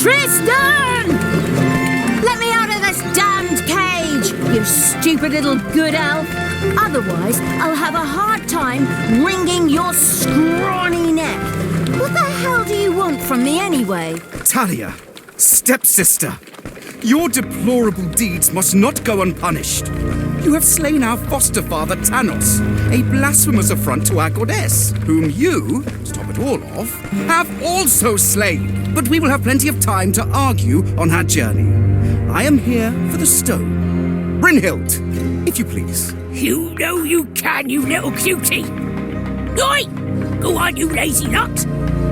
Tristan! Let me out of this damned cage, you stupid little good elf. Otherwise, I'll have a hard time wringing your scrawny neck. What the hell do you want from me anyway? Talia, stepsister, your deplorable deeds must not go unpunished. You have slain our foster father Tanos, a blasphemous affront to our goddess, whom you, to top it all off, have also slain. But we will have plenty of time to argue on our journey. I am here for the stone. Brynhild, if you please. You know you can, you little cutie. Oi! Go on, you lazy nut.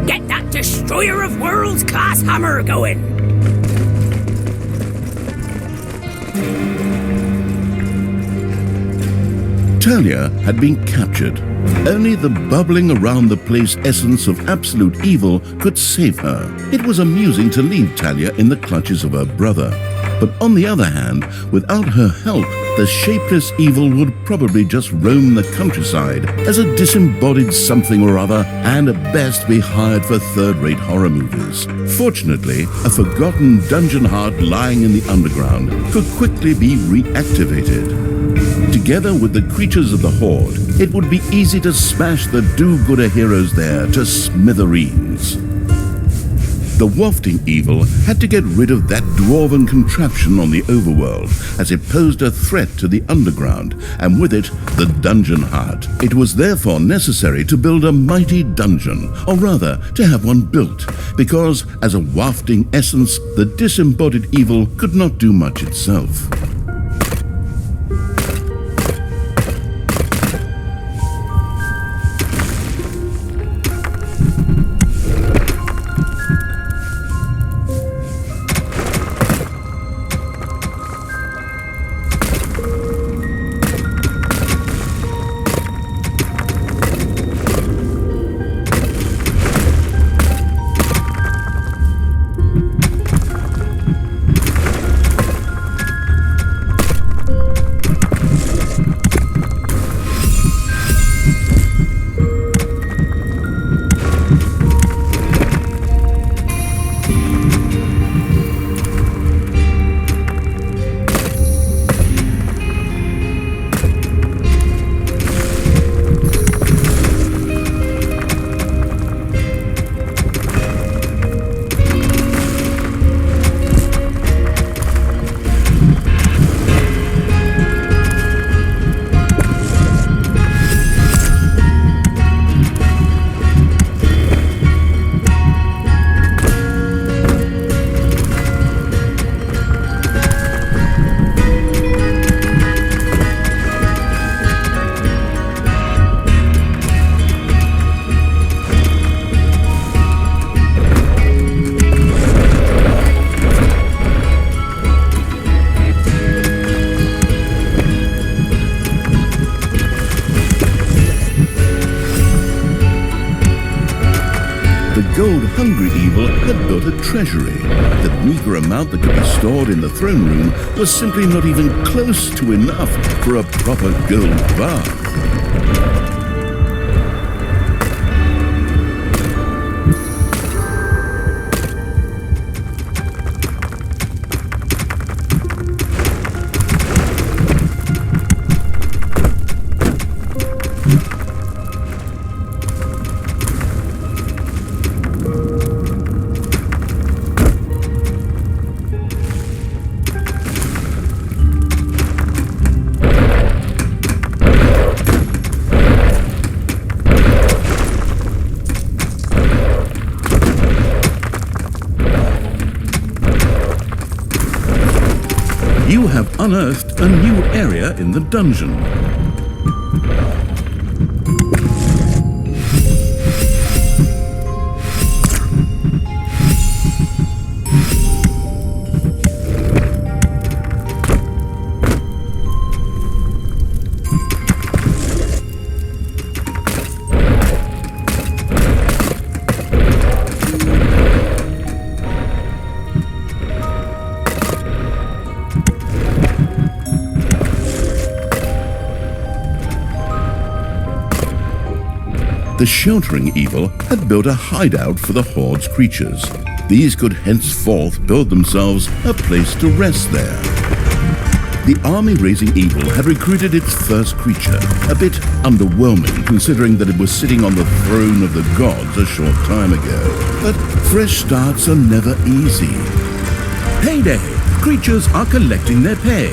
Get that destroyer of worlds class hammer going. Talia had been captured. Only the bubbling around the place essence of absolute evil could save her. It was amusing to leave Talia in the clutches of her brother. But on the other hand, without her help, the shapeless evil would probably just roam the countryside as a disembodied something or other and at best be hired for third-rate horror movies. Fortunately, a forgotten dungeon heart lying in the underground could quickly be reactivated. Together with the creatures of the Horde, it would be easy to smash the do-gooder heroes there to smithereens. The wafting evil had to get rid of that dwarven contraption on the overworld, as it posed a threat to the underground, and with it, the dungeon heart. It was therefore necessary to build a mighty dungeon, or rather, to have one built, because as a wafting essence, the disembodied evil could not do much itself. Gold-hungry evil had built a treasury. The meager amount that could be stored in the throne room was simply not even close to enough for a proper gold bath. You have unearthed a new area in the dungeon. The sheltering evil had built a hideout for the Horde's creatures. These could henceforth build themselves a place to rest there. The army raising evil had recruited its first creature, a bit underwhelming considering that it was sitting on the throne of the gods a short time ago. But fresh starts are never easy. Payday! Creatures are collecting their pay.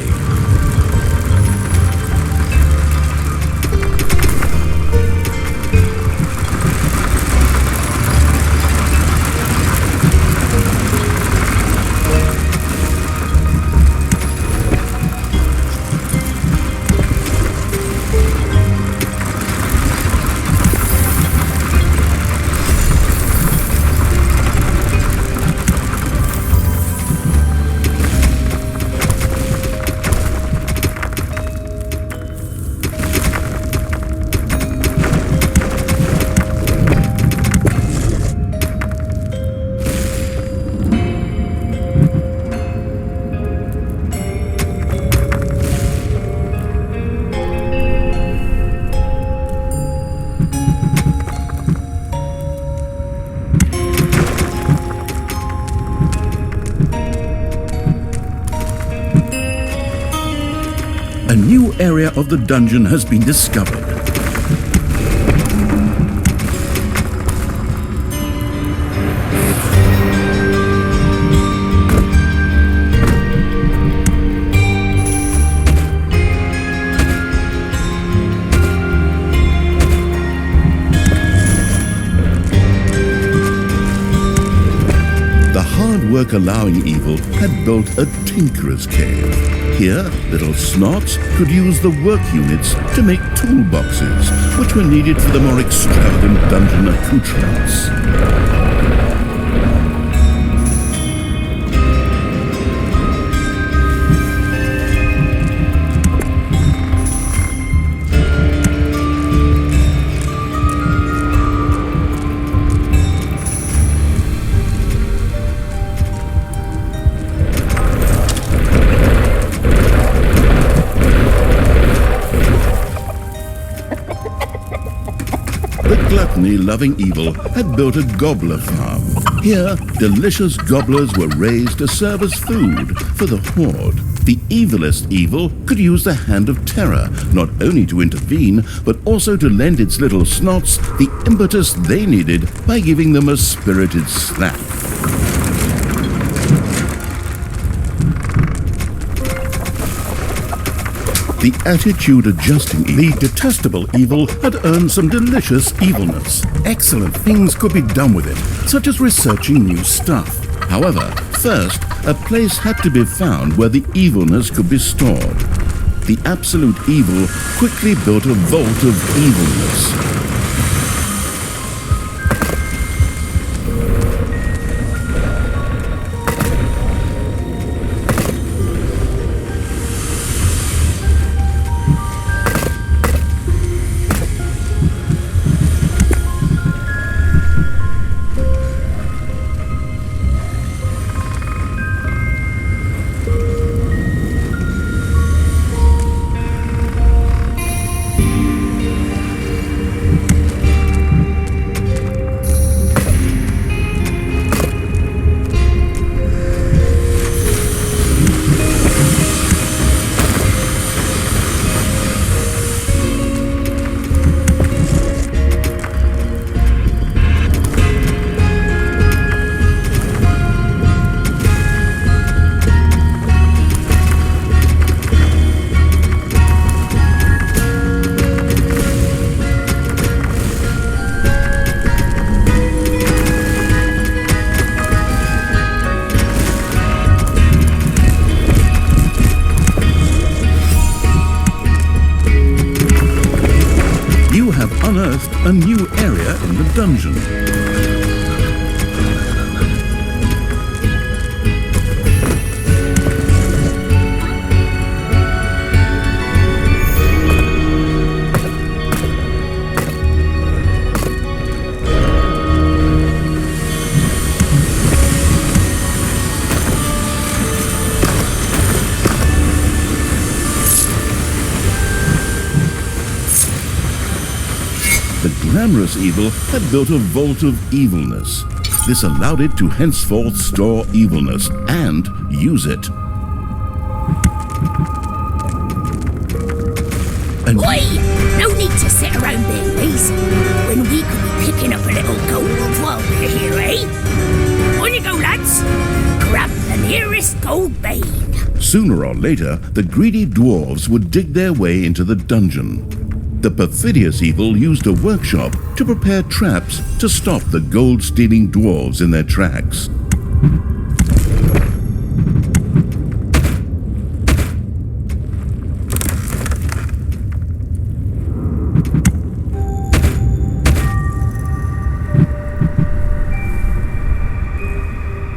A new area of the dungeon has been discovered. The hard work allowing evil had built a tinkerer's cave. Here, little snots could use the work units to make toolboxes, which were needed for the more extravagant dungeon accoutrements. The gluttony-loving evil had built a gobbler farm. Here, delicious gobblers were raised to serve as food for the horde. The evilest evil could use the hand of terror, not only to intervene, but also to lend its little snots the impetus they needed by giving them a spirited slap. The attitude-adjusting, the detestable evil had earned some delicious evilness. Excellent things could be done with it, such as researching new stuff. However, first, a place had to be found where the evilness could be stored. The absolute evil quickly built a vault of evilness. Unearthed a new area in the dungeon. The glamorous evil had built a vault of evilness. This allowed it to henceforth store evilness and use it. And Oi! No need to sit around being lazy when we could be picking up a little gold while we're here, eh? On you go, lads! Grab the nearest gold vein. sooner or later, the greedy dwarves would dig their way into the dungeon. The perfidious evil used a workshop to prepare traps to stop the gold-stealing dwarves in their tracks.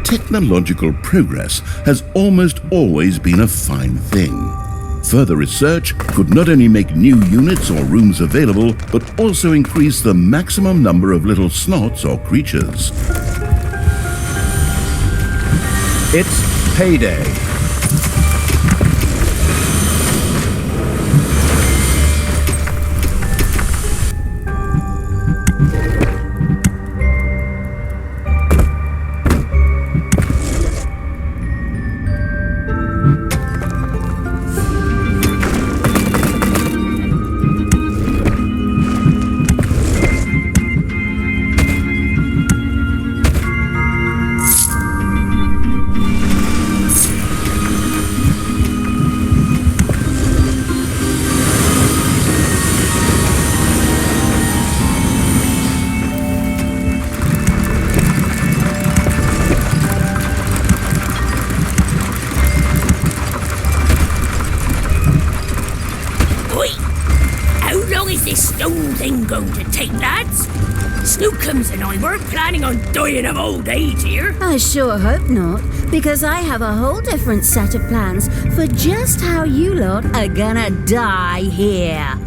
Technological progress has almost always been a fine thing. Further research could not only make new units or rooms available, but also increase the maximum number of little snots or creatures. It's payday. Going to take, lads? Snookums and I weren't planning on dying of old age here. I sure hope not, because I have a whole different set of plans for just how you lot are gonna die here.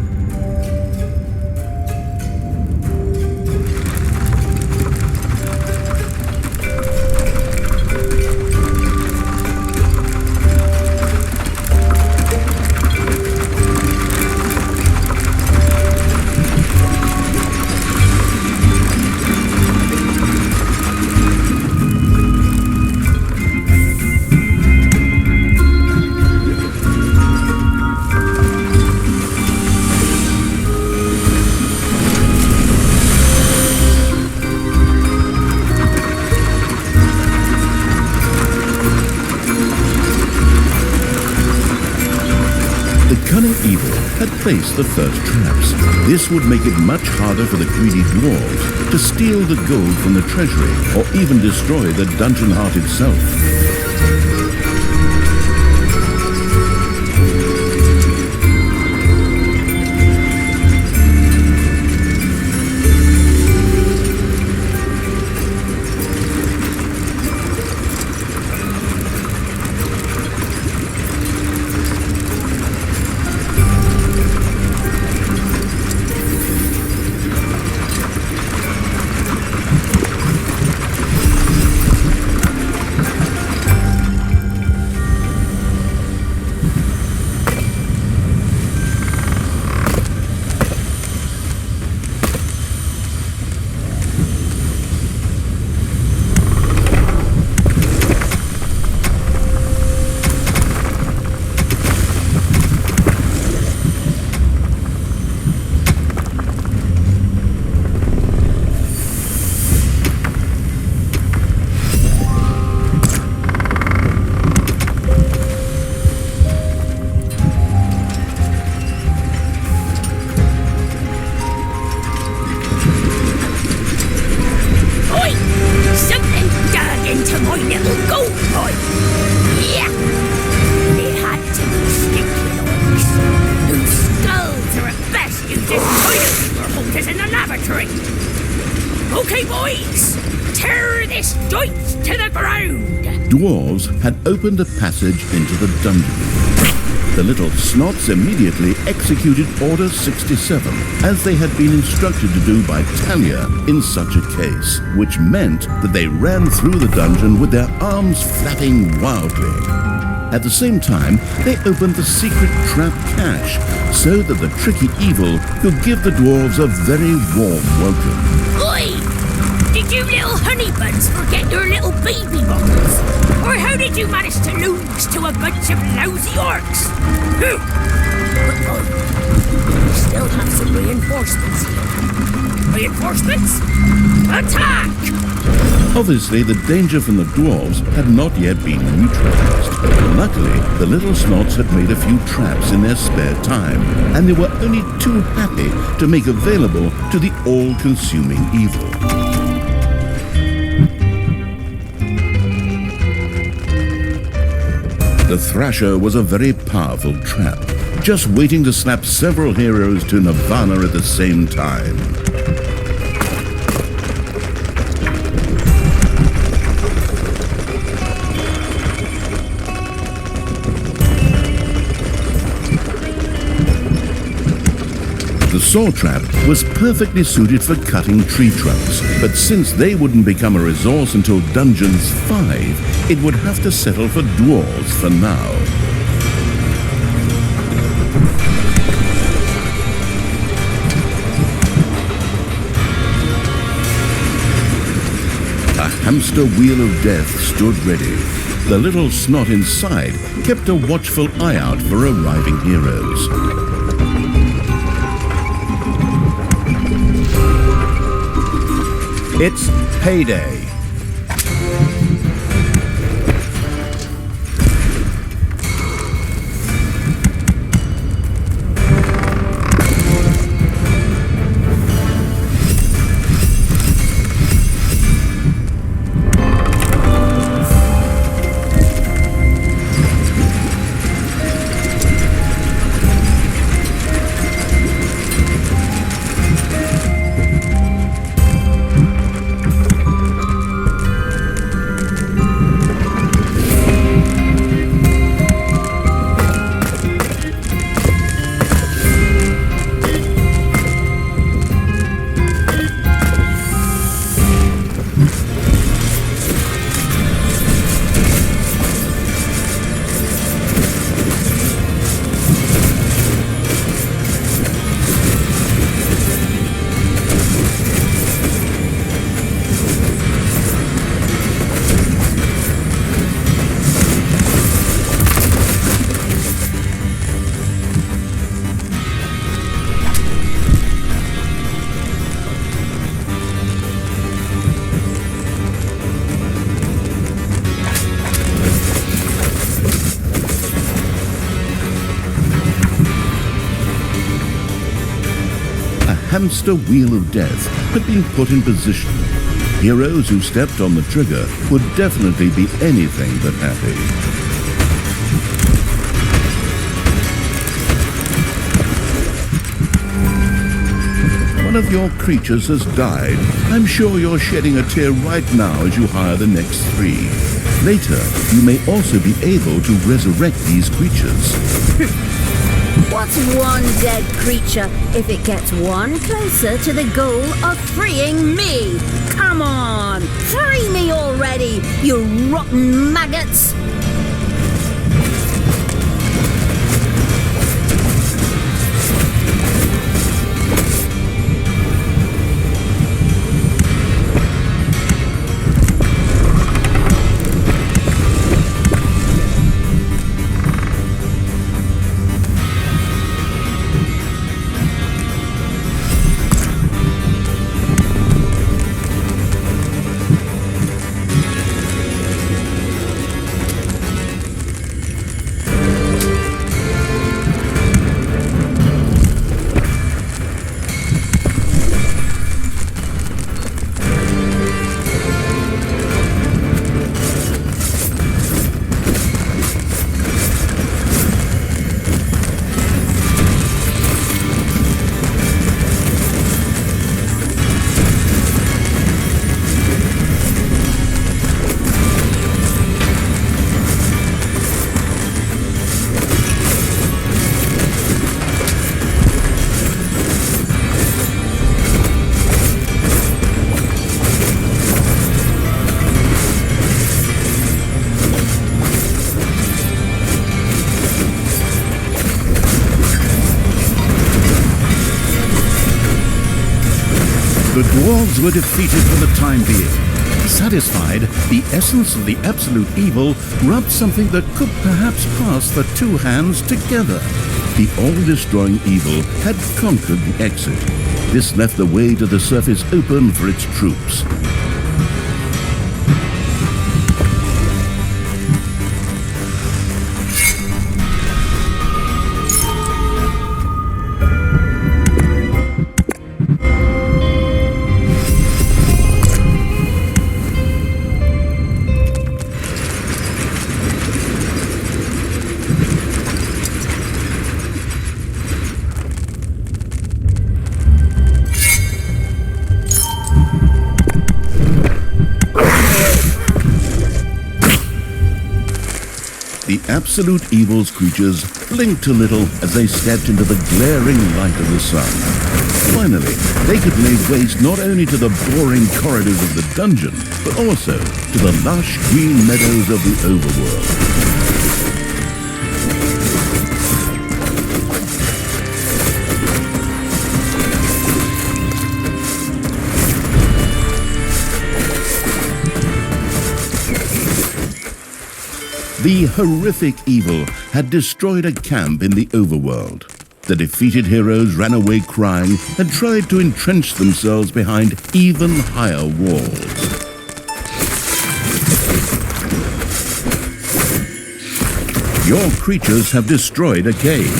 Place the first traps. This would make it much harder for the greedy dwarves to steal the gold from the treasury or even destroy the dungeon heart itself. Dwarves had opened a passage into the dungeon. The little snots immediately executed Order 67, as they had been instructed to do by Talia in such a case, which meant that they ran through the dungeon with their arms flapping wildly. At the same time, they opened the secret trap cache, so that the tricky evil could give the dwarves a very warm welcome. Oi! Did did you little honey buns forget your little baby bottles? Or how did you manage to lose to a bunch of lousy orcs? But we still have some reinforcements here. Reinforcements? Attack! Obviously, the danger from the dwarves had not yet been neutralized. Luckily, the little snots had made a few traps in their spare time, and they were only too happy to make available to the all-consuming evil. The Thrasher was a very powerful trap, just waiting to slap several heroes to Nirvana at the same time. The saw trap was perfectly suited for cutting tree trunks, but since they wouldn't become a resource until Dungeons 5, it would have to settle for dwarves for now. A hamster wheel of death stood ready. The little snot inside kept a watchful eye out for arriving heroes. It's payday. Hamster wheel of death had been put in position. Heroes who stepped on the trigger would definitely be anything but happy. One of your creatures has died. I'm sure you're shedding a tear right now as you hire the next 3. Later, you may also be able to resurrect these creatures. What's one dead creature if it gets one closer to the goal of freeing me? Come on, free me already, you rotten maggots! dwarves were defeated for the time being. Satisfied, the essence of the absolute evil rubbed something that could perhaps pass the two hands together. The all-destroying evil had conquered the exit. This left the way to the surface open for its troops. The absolute evil's creatures blinked a little as they stepped into the glaring light of the sun. Finally, they could lay waste not only to the boring corridors of the dungeon, but also to the lush green meadows of the overworld. The horrific evil had destroyed a camp in the overworld. The defeated heroes ran away crying and tried to entrench themselves behind even higher walls. Your creatures have destroyed a cage.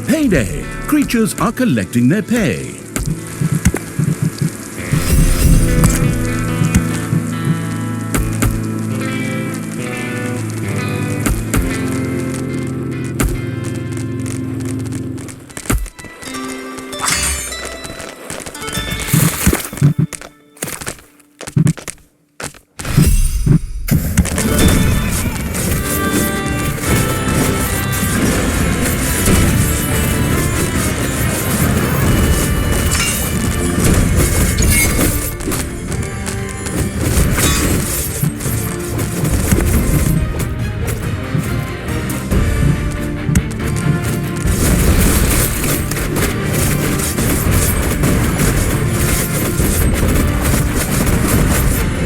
Payday! Creatures are collecting their pay.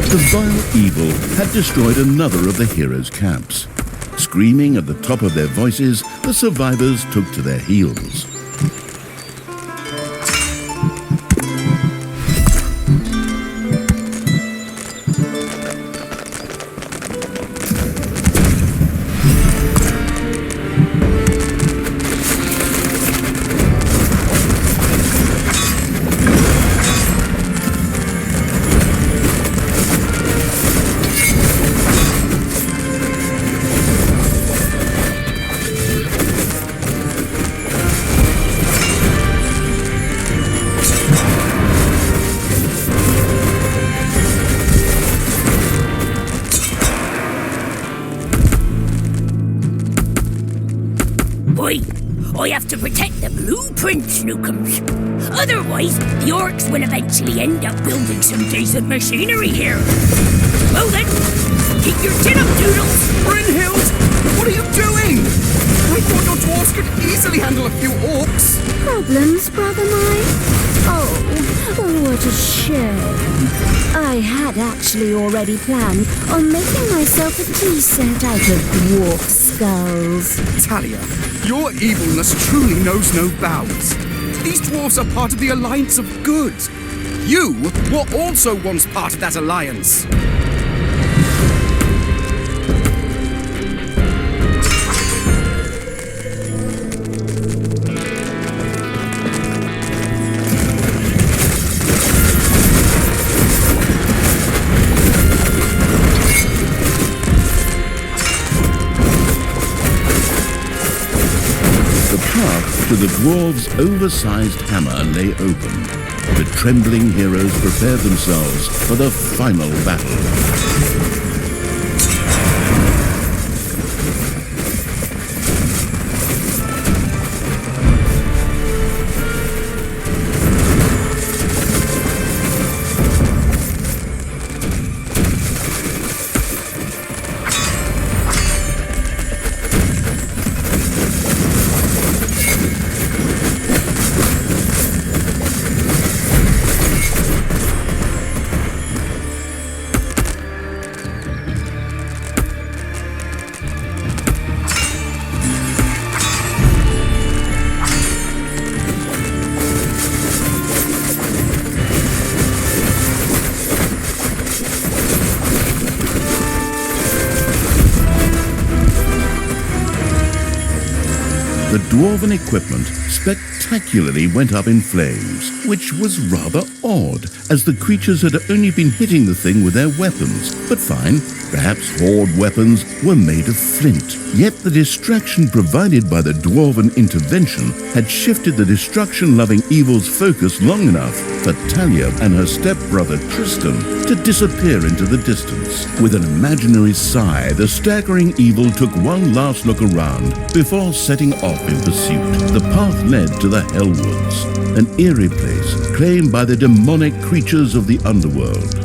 The vile evil had destroyed another of the heroes' camps. Screaming at the top of their voices, the survivors took to their heels. I have to protect the blueprint, Snookums. Otherwise, the orcs will eventually end up building some decent machinery here. Well then, keep your chin up, Doodles. Brynhild! What are you doing? I thought your dwarves could easily handle a few orcs. Problems, Brother Mine? Oh, what a shame. I had actually already planned on making myself a tea set out of dwarf skulls. Talia, your evilness truly knows no bounds. These dwarves are part of the Alliance of Good. You were also once part of that alliance. To the dwarves' oversized hammer lay open. The trembling heroes prepared themselves for the final battle. the dwarven equipment spectacularly went up in flames, which was rather odd, as the creatures had only been hitting the thing with their weapons. But fine, perhaps Horde weapons were made of flint. Yet the distraction provided by the dwarven intervention had shifted the destruction-loving evil's focus long enough for Talia and her stepbrother Tristan to disappear into the distance. With an imaginary sigh, the staggering evil took one last look around before setting off in pursuit. The path led to the Hellwoods, an eerie place claimed by the demonic creatures of the underworld.